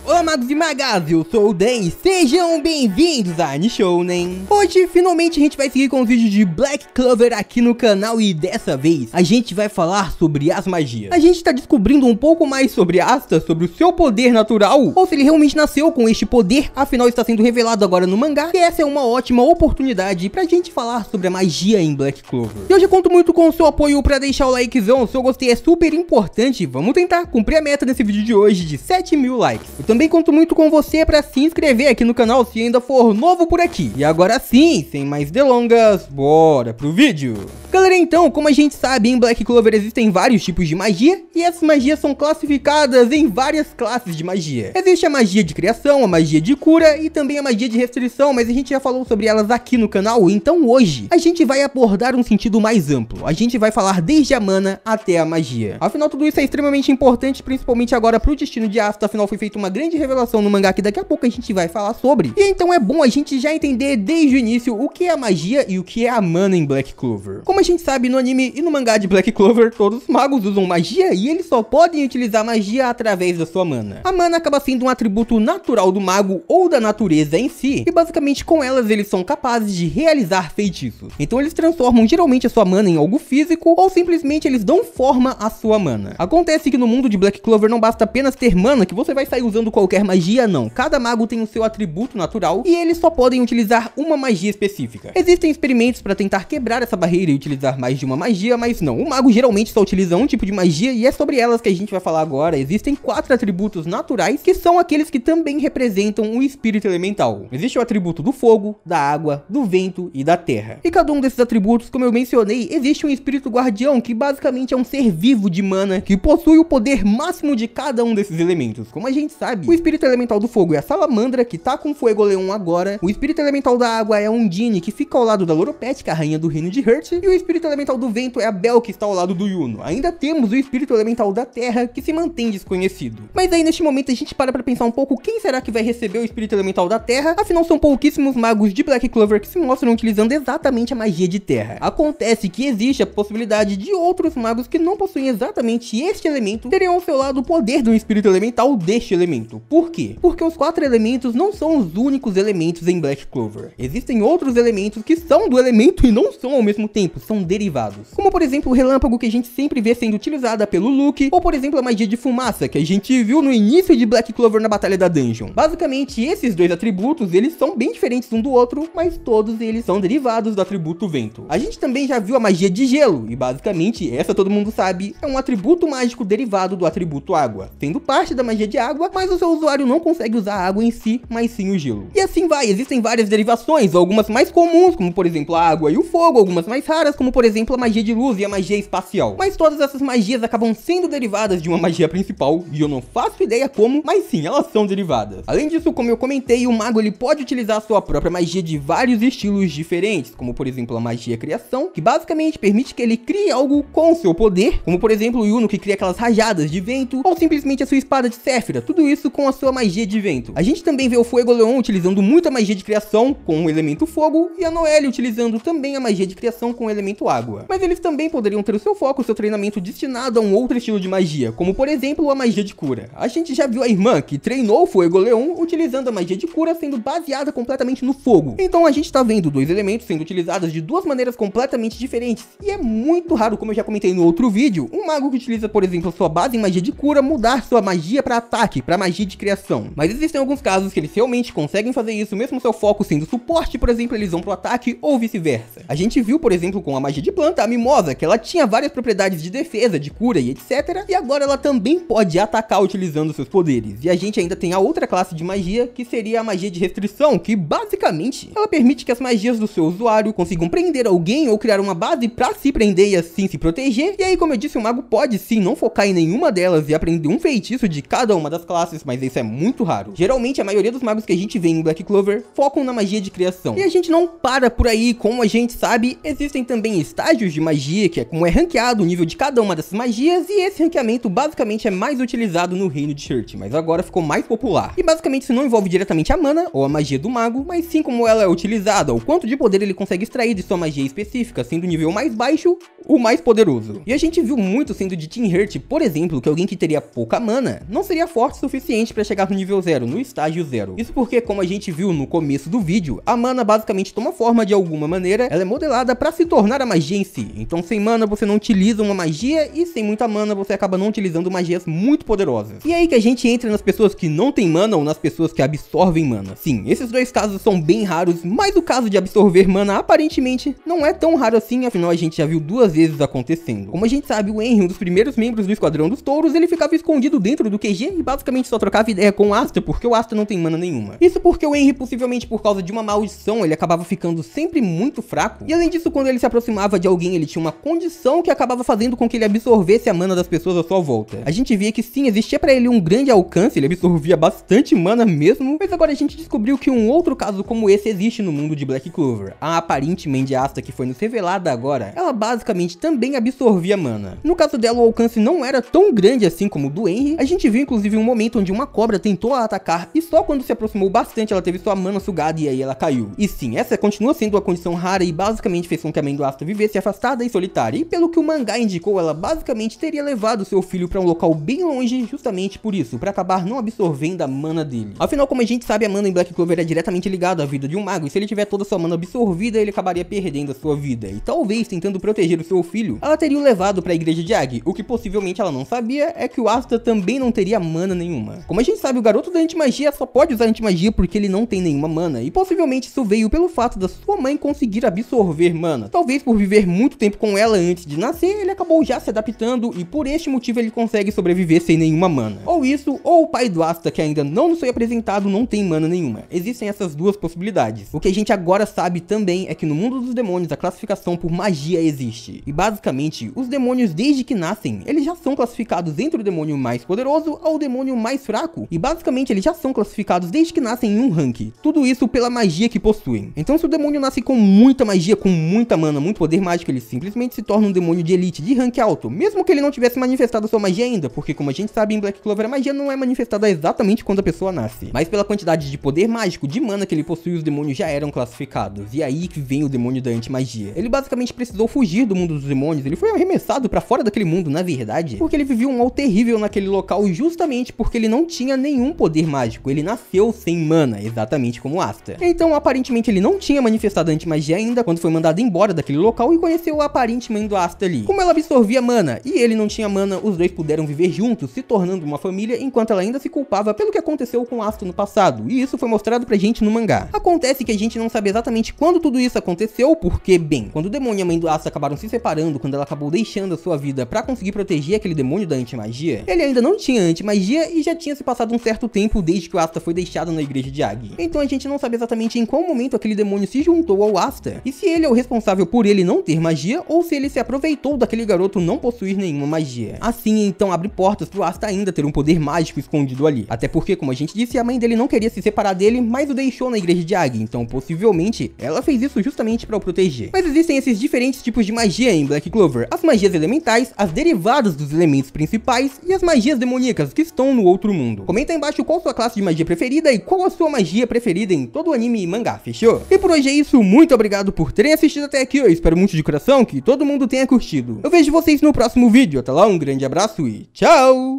Olá magos e magas, eu sou o Dan e sejam bem-vindos a Nishounen. Hoje finalmente a gente vai seguir com os vídeos de Black Clover aqui no canal e dessa vez a gente vai falar sobre as magias. A gente tá descobrindo um pouco mais sobre Asta, sobre o seu poder natural, ou se ele realmente nasceu com este poder, afinal está sendo revelado agora no mangá, e essa é uma ótima oportunidade pra gente falar sobre a magia em Black Clover. E hoje eu conto muito com o seu apoio pra deixar o likezão, o seu gostei é super importante, vamos tentar cumprir a meta nesse vídeo de hoje de 7.000 likes. Eu também conto muito com você para se inscrever aqui no canal se ainda for novo por aqui. E agora sim, sem mais delongas, bora pro vídeo. Galera, então, como a gente sabe, em Black Clover existem vários tipos de magia, e essas magias são classificadas em várias classes de magia. Existe a magia de criação, a magia de cura e também a magia de restrição, mas a gente já falou sobre elas aqui no canal, então hoje a gente vai abordar um sentido mais amplo. A gente vai falar desde a mana até a magia. Afinal, tudo isso é extremamente importante, principalmente agora pro destino de Asta, afinal foi feita uma grande revelação no mangá que daqui a pouco a gente vai falar sobre. E então é bom a gente já entender desde o início o que é a magia e o que é a mana em Black Clover. Como a gente sabe, no anime e no mangá de Black Clover, todos os magos usam magia e eles só podem utilizar magia através da sua mana. A mana acaba sendo um atributo natural do mago ou da natureza em si, e basicamente com elas eles são capazes de realizar feitiços. Então eles transformam geralmente a sua mana em algo físico ou simplesmente eles dão forma à sua mana. Acontece que no mundo de Black Clover não basta apenas ter mana que você vai sair usando qualquer magia, não. Cada mago tem o seu atributo natural e eles só podem utilizar uma magia específica. Existem experimentos para tentar quebrar essa barreira e utilizar mais de uma magia, mas não. O mago geralmente só utiliza um tipo de magia e é sobre elas que a gente vai falar agora. Existem 4 atributos naturais que são aqueles que também representam o espírito elemental. Existe o atributo do fogo, da água, do vento e da terra. E cada um desses atributos, como eu mencionei, existe um espírito guardião que basicamente é um ser vivo de mana que possui o poder máximo de cada um desses elementos. Como a gente sabe, o espírito elemental do fogo é a Salamandra, que tá com Fuegoleon agora. O espírito elemental da água é a Undine, que fica ao lado da Loropetka, a rainha do reino de Hurt. E o espírito elemental do vento é a Bel, que está ao lado do Yuno. Ainda temos o espírito elemental da terra, que se mantém desconhecido. Mas aí neste momento a gente para pra pensar um pouco quem será que vai receber o espírito elemental da terra. Afinal são pouquíssimos magos de Black Clover que se mostram utilizando exatamente a magia de terra. Acontece que existe a possibilidade de outros magos que não possuem exatamente este elemento terem ao seu lado o poder do espírito elemental deste elemento. Por quê? Porque os 4 elementos não são os únicos elementos em Black Clover. Existem outros elementos que são do elemento e não são ao mesmo tempo, são derivados. Como por exemplo o relâmpago, que a gente sempre vê sendo utilizada pelo Luke, ou por exemplo a magia de fumaça, que a gente viu no início de Black Clover na Batalha da Dungeon. Basicamente esses dois atributos, eles são bem diferentes um do outro, mas todos eles são derivados do atributo vento. A gente também já viu a magia de gelo, e basicamente essa todo mundo sabe, é um atributo mágico derivado do atributo água, sendo parte da magia de água, mas o seu usuário não consegue usar a água em si, mas sim o gelo. E assim vai, existem várias derivações, algumas mais comuns, como por exemplo a água e o fogo, algumas mais raras, como por exemplo a magia de luz e a magia espacial. Mas todas essas magias acabam sendo derivadas de uma magia principal, e eu não faço ideia como, mas sim, elas são derivadas. Além disso, como eu comentei, o mago ele pode utilizar a sua própria magia de vários estilos diferentes, como por exemplo a magia criação, que basicamente permite que ele crie algo com seu poder, como por exemplo o Yuno, que cria aquelas rajadas de vento, ou simplesmente a sua espada de Séfira, tudo isso com a sua magia de vento. A gente também vê o Fuegoleon utilizando muita magia de criação com o elemento fogo, e a Noelle utilizando também a magia de criação com o elemento água. Mas eles também poderiam ter o seu foco, o seu treinamento destinado a um outro estilo de magia, como por exemplo a magia de cura. A gente já viu a irmã que treinou o Fuegoleon utilizando a magia de cura sendo baseada completamente no fogo. Então a gente tá vendo dois elementos sendo utilizados de duas maneiras completamente diferentes, e é muito raro, como eu já comentei no outro vídeo, um mago que utiliza por exemplo sua base em magia de cura mudar sua magia para ataque, para magia de criação. Mas existem alguns casos que eles realmente conseguem fazer isso, mesmo seu foco sendo suporte, por exemplo, eles vão pro ataque ou vice-versa. A gente viu, por exemplo, com a magia de planta, a Mimosa, que ela tinha várias propriedades de defesa, de cura e etc. E agora ela também pode atacar utilizando seus poderes. E a gente ainda tem a outra classe de magia, que seria a magia de restrição, que basicamente ela permite que as magias do seu usuário consigam prender alguém ou criar uma base pra se prender e assim se proteger. E aí, como eu disse, o mago pode sim não focar em nenhuma delas e aprender um feitiço de cada uma das classes, mas isso é muito raro. Geralmente a maioria dos magos que a gente vê em Black Clover focam na magia de criação. E a gente não para por aí, como a gente sabe, existem também estágios de magia, que é como é ranqueado o nível de cada uma dessas magias, e esse ranqueamento basicamente é mais utilizado no reino de Hurt, mas agora ficou mais popular. E basicamente isso não envolve diretamente a mana ou a magia do mago, mas sim como ela é utilizada, o quanto de poder ele consegue extrair de sua magia específica, sendo o nível mais baixo o mais poderoso. E a gente viu muito sendo de Team Hurt, por exemplo, que alguém que teria pouca mana não seria forte o suficiente suficiente para chegar no nível 0, no estágio 0. Isso porque, como a gente viu no começo do vídeo, a mana basicamente toma forma de alguma maneira, ela é modelada para se tornar a magia em si. Então sem mana você não utiliza uma magia e sem muita mana você acaba não utilizando magias muito poderosas. E é aí que a gente entra nas pessoas que não tem mana ou nas pessoas que absorvem mana. Sim, esses dois casos são bem raros, mas o caso de absorver mana aparentemente não é tão raro assim, afinal a gente já viu 2 vezes acontecendo. Como a gente sabe, o Henry, um dos primeiros membros do Esquadrão dos Touros, ele ficava escondido dentro do QG e basicamente só trocava ideia com o Asta, porque o Asta não tem mana nenhuma. Isso porque o Henry, possivelmente por causa de uma maldição, ele acabava ficando sempre muito fraco. E além disso, quando ele se aproximava de alguém, ele tinha uma condição que acabava fazendo com que ele absorvesse a mana das pessoas à sua volta. A gente via que sim, existia pra ele um grande alcance, ele absorvia bastante mana mesmo, mas agora a gente descobriu que um outro caso como esse existe no mundo de Black Clover. A aparente Mandy Asta, que foi nos revelada agora, ela basicamente também absorvia mana. No caso dela, o alcance não era tão grande assim como o do Henry. A gente viu inclusive um momento onde uma cobra tentou a atacar e só quando se aproximou bastante ela teve sua mana sugada e aí ela caiu. E sim, essa continua sendo uma condição rara e basicamente fez com que a Mandy Asta vivesse afastada e solitária. E pelo que o mangá indicou, ela basicamente teria levado seu filho para um local bem longe justamente por isso, para acabar não absorvendo a mana dele. Afinal, como a gente sabe, a mana em Black Clover é diretamente ligada à vida de um mago, e se ele tiver toda a sua mana absorvida, ele acabaria perdendo a sua vida. E talvez, tentando proteger o seu filho, ela teria o levado para a igreja de Ag. O que possivelmente ela não sabia é que o Asta também não teria mana nenhuma. Como a gente sabe, o garoto da antimagia só pode usar antimagia porque ele não tem nenhuma mana, e possivelmente isso veio pelo fato da sua mãe conseguir absorver mana. Talvez por viver muito tempo com ela antes de nascer, ele acabou já se adaptando e por este motivo ele consegue sobreviver sem nenhuma mana. Ou isso, ou o pai do Asta, que ainda não nos foi apresentado, não tem mana nenhuma. Existem essas duas possibilidades. O que a gente agora sabe também é que no mundo dos demônios a classificação por magia existe. E basicamente, os demônios desde que nascem, eles já são classificados entre o demônio mais poderoso ao demônio mais fraco. E basicamente eles já são classificados desde que nascem em um rank. Tudo isso pela magia que possuem. Então se o demônio nasce com muita magia, com muita mana, muito poder mágico, ele simplesmente se torna um demônio de elite, de rank alto. Mesmo que ele não tivesse manifestado sua magia ainda, porque como a gente sabe em Black Clover a magia não é manifestada exatamente quando a pessoa nasce. Mas pela quantidade de poder mágico, de mana que ele possui, os demônios já eram classificados. E aí que vem o demônio da antimagia. Ele basicamente precisou fugir do mundo dos demônios, ele foi arremessado pra fora daquele mundo, na verdade, porque ele vivia um mal terrível naquele local justamente porque ele não tinha nenhum poder mágico. Ele nasceu sem mana, exatamente como Asta. Então aparentemente ele não tinha manifestado a antimagia ainda quando foi mandado embora daquele local e conheceu a aparente mãe do Asta ali. Como ela absorvia mana e ele não tinha mana, os dois puderam viver juntos, se tornando uma família, enquanto ela ainda se culpava pelo que aconteceu com Asta no passado, e isso foi mostrado pra gente no mangá. Acontece que a gente não sabe exatamente quando tudo isso aconteceu, porque, bem, quando o demônio e a mãe do Asta acabaram se separando, quando ela acabou deixando a sua vida pra conseguir proteger aquele demônio da antimagia, ele ainda não tinha antimagia e já tinha se passado um certo tempo desde que o Asta foi deixado na igreja de Ag. Então a gente não sabe exatamente em qual momento aquele demônio se juntou ao Asta, e se ele é o responsável por ele não ter magia, ou se ele se aproveitou daquele garoto não possuir nenhuma magia. Assim, então abre portas pro Asta ainda ter um poder mágico escondido ali. Até porque, como a gente disse, a mãe dele não queria se separar dele, mas o deixou na igreja de Ag, então possivelmente ela fez isso justamente para o proteger. Mas existem esses diferentes tipos de magia em Black Clover: as magias elementais, as derivadas dos elementos principais e as magias demoníacas que estão no outro mundo. Comenta aí embaixo qual sua classe de magia preferida e qual a sua magia preferida em todo o anime e mangá, fechou? E por hoje é isso, muito obrigado por terem assistido até aqui, eu espero muito de coração que todo mundo tenha curtido. Eu vejo vocês no próximo vídeo, até lá, um grande abraço e tchau!